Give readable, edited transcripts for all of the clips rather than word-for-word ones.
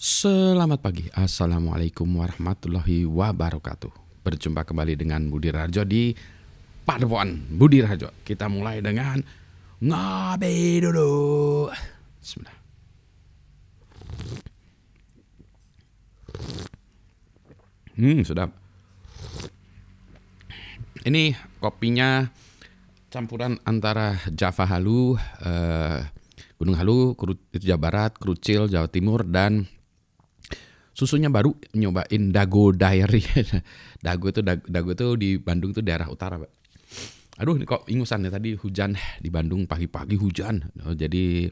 Selamat pagi, Assalamualaikum warahmatullahi wabarakatuh. Berjumpa kembali dengan Budi Raharjo di Padepokan Budi Raharjo. Kita mulai dengan ngopi dulu. Bismillah. Sedap. Ini kopinya campuran antara Java Halu, Gunung Halu, itu Jawa Barat, Krucil, Jawa Timur, dan susunya baru nyobain Dago Diary. Dago itu di Bandung tuh daerah utara, Pak. Aduh, ini kok ingusan ya, tadi hujan di Bandung, pagi-pagi hujan. Jadi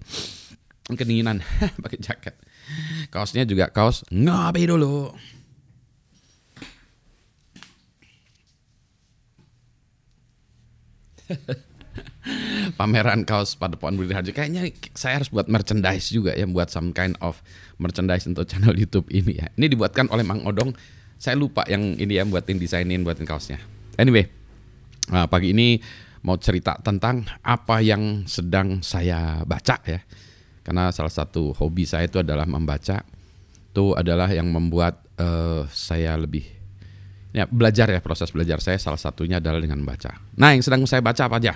kedinginan pakai jaket. Kaosnya juga kaos ngopi dulu. Pameran kaos Padepokan Budi Raharjo. Kayaknya saya harus buat merchandise juga ya, buat some kind of merchandise untuk channel YouTube ini ya. Ini dibuatkan oleh Mang Odong. Saya lupa yang ini ya, buatin kaosnya. Anyway, pagi ini mau cerita tentang apa yang sedang saya baca ya. Karena salah satu hobi saya itu adalah membaca. Itu adalah yang membuat saya lebih ya, belajar ya, proses belajar saya salah satunya adalah dengan membaca. Nah, yang sedang saya baca apa aja?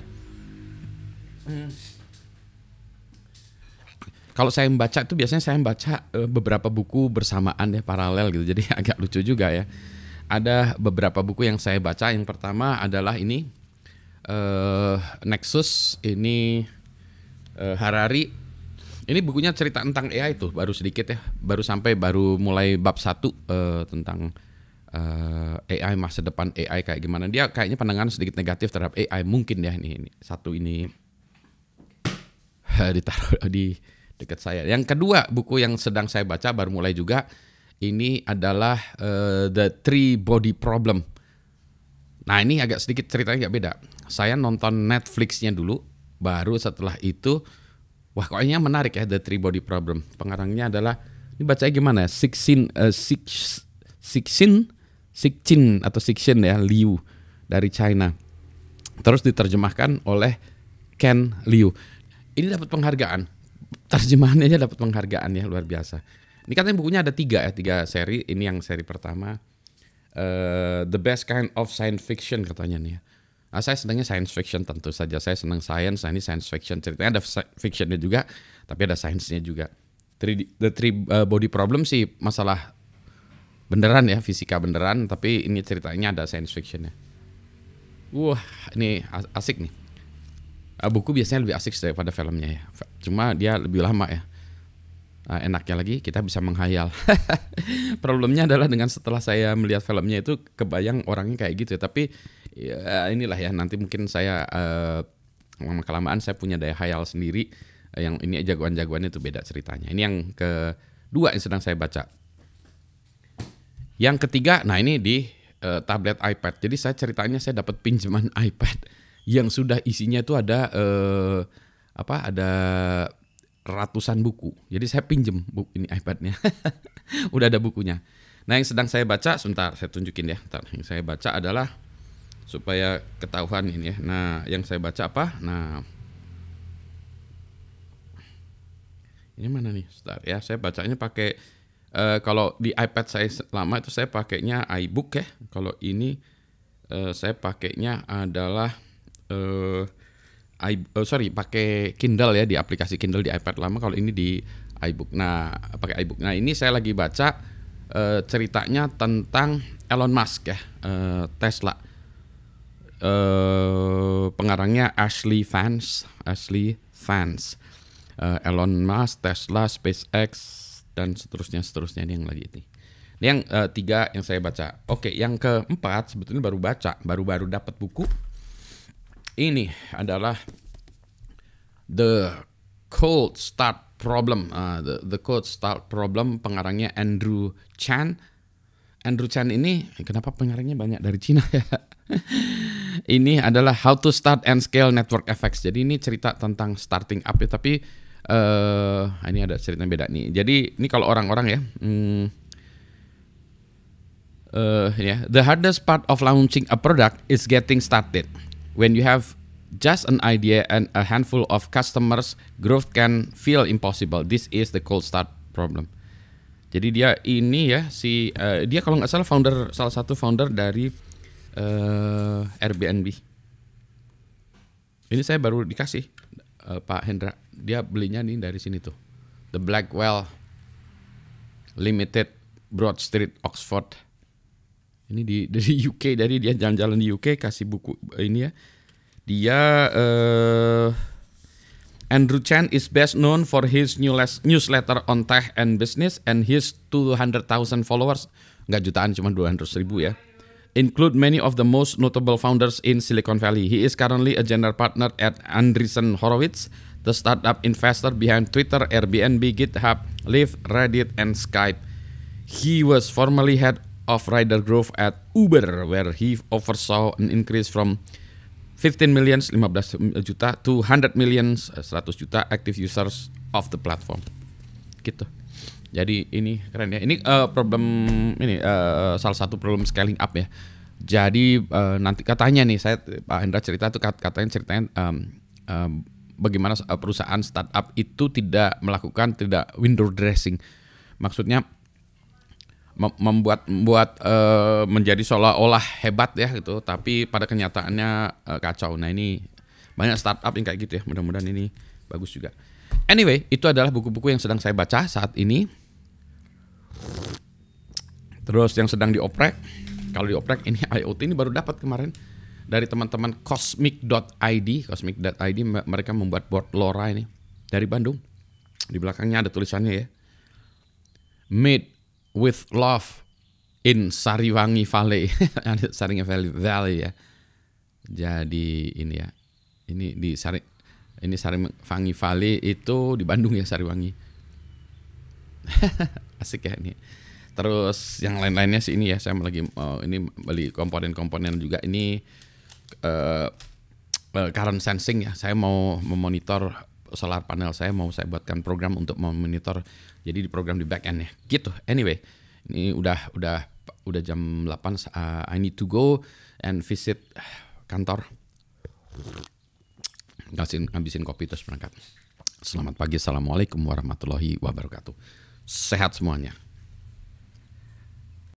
Kalau saya membaca itu biasanya saya membaca beberapa buku bersamaan ya, paralel gitu. Jadi agak lucu juga ya. Ada beberapa buku yang saya baca. Yang pertama adalah ini Nexus, ini Harari. Ini bukunya cerita tentang AI tuh, baru sedikit ya. Baru mulai bab 1 tentang AI, masa depan AI kayak gimana. Dia kayaknya pandangan sedikit negatif terhadap AI mungkin ya. Ini satu ini ditaruh di dekat saya. Yang kedua buku yang sedang saya baca baru mulai juga, ini adalah The Three Body Problem. Nah, ini agak sedikit ceritanya agak beda. Saya nonton Netflix-nya dulu, baru setelah itu wah, kayaknya menarik ya, The Three Body Problem. Pengarangnya adalah, ini bacanya gimana ya? Cixin ya, Liu dari China. Terus diterjemahkan oleh Ken Liu. Ini dapat penghargaan. Terjemahannya aja dapat penghargaan ya, luar biasa. Ini katanya bukunya ada 3 seri. Ini yang seri pertama, The Best Kind of Science Fiction katanya nih ya. Nah, saya senangnya science fiction tentu saja. Saya senang science, nah ini science fiction. Ceritanya ada fictionnya juga, tapi ada science-nya juga. The Three Body Problem sih masalah beneran ya, fisika beneran, tapi ini ceritanya ada science fictionnya. Wah, ini asik nih. Buku biasanya lebih asik daripada filmnya ya. Cuma dia lebih lama ya. Enaknya lagi kita bisa menghayal. Problemnya adalah dengan setelah saya melihat filmnya itu kebayang orangnya kayak gitu ya. Tapi ya inilah ya, nanti mungkin saya lama-kelamaan saya punya daya hayal sendiri. Yang ini jagoan-jagoannya itu beda ceritanya. Ini yang kedua yang sedang saya baca. Yang ketiga, nah ini di tablet iPad. Jadi saya dapat pinjaman iPad yang sudah isinya itu ada ada ratusan buku. Jadi saya pinjem ini iPad-nya. Udah ada bukunya. Nah, yang sedang saya baca, sebentar saya tunjukin ya. Yang saya baca adalah supaya ketahuan ini ya. Nah, yang saya baca apa? Nah, ini mana nih? Sebentar ya, saya bacanya pakai kalau di iPad saya lama itu saya pakainya iBook ya. Kalau ini saya pakainya adalah pakai Kindle ya, di aplikasi Kindle di iPad lama. Kalau ini di iBook. Nah, pakai iBook. Nah, ini saya lagi baca ceritanya tentang Elon Musk ya, Tesla. Pengarangnya Ashley Vance. Elon Musk, Tesla, SpaceX, dan seterusnya ini yang lagi ini. Ini yang 3 yang saya baca. Oke, yang keempat sebetulnya baru dapat buku. Ini adalah The Cold Start Problem. The Cold Start Problem, pengarangnya Andrew Chan. Andrew Chan ini, kenapa pengarangnya banyak dari Cina ya? Ini adalah How to Start and Scale Network Effects. Jadi ini cerita tentang starting up ya, tapi ini ada cerita beda nih. Jadi ini kalau orang-orang ya, the hardest part of launching a product is getting started. When you have just an idea and a handful of customers, growth can feel impossible. This is the cold start problem. Jadi dia ini ya dia kalau nggak salah salah satu founder dari Airbnb. Ini saya baru dikasih Pak Hendra. Dia belinya nih dari sini tuh. The Blackwell Limited, Broad Street, Oxford. Ini dari UK, dari dia jalan-jalan di UK kasih buku ini ya. Dia Andrew Chen is best known for his newsletter on tech and business and his 200,000 followers. Nggak jutaan, cuma 200,000 ya. Include many of the most notable founders in Silicon Valley. He is currently a general partner at Andreessen Horowitz, the startup investor behind Twitter, Airbnb, GitHub, Lyft, Reddit, and Skype. He was formerly head of rider growth at Uber, where he oversaw an increase from 15 million, 15 juta, to 100 million, 100 juta active users of the platform. Gitu. Jadi ini keren ya. Ini salah satu problem scaling up ya. Jadi nanti katanya nih, Pak Hendra cerita tuh ceritanya bagaimana perusahaan startup itu tidak window dressing. Maksudnya membuat menjadi seolah-olah hebat ya gitu, tapi pada kenyataannya kacau. Nah ini banyak startup yang kayak gitu ya. Mudah-mudahan ini bagus juga. Anyway, itu adalah buku-buku yang sedang saya baca saat ini. Terus yang sedang dioprek, kalau dioprek ini IoT ini baru dapat kemarin dari teman-teman Cosmic.id. Cosmic.id mereka membuat board LoRa ini dari Bandung. Di belakangnya ada tulisannya ya. Made with love in Sariwangi Valley. Sariwangi Valley ya. Jadi ini ya. Ini Sariwangi Valley itu di Bandung ya, Sariwangi. Asik ya ini. Terus yang lain-lainnya sih ini ya, saya lagi ini beli komponen-komponen juga. Ini current sensing ya. Saya mau memonitor solar panel saya buatkan program untuk memonitor. Jadi di program di back end ya. Gitu. Anyway, ini udah jam 8. I need to go and visit kantor. Ngabisin kopi terus berangkat. Selamat pagi. Assalamualaikum warahmatullahi wabarakatuh. Sehat semuanya.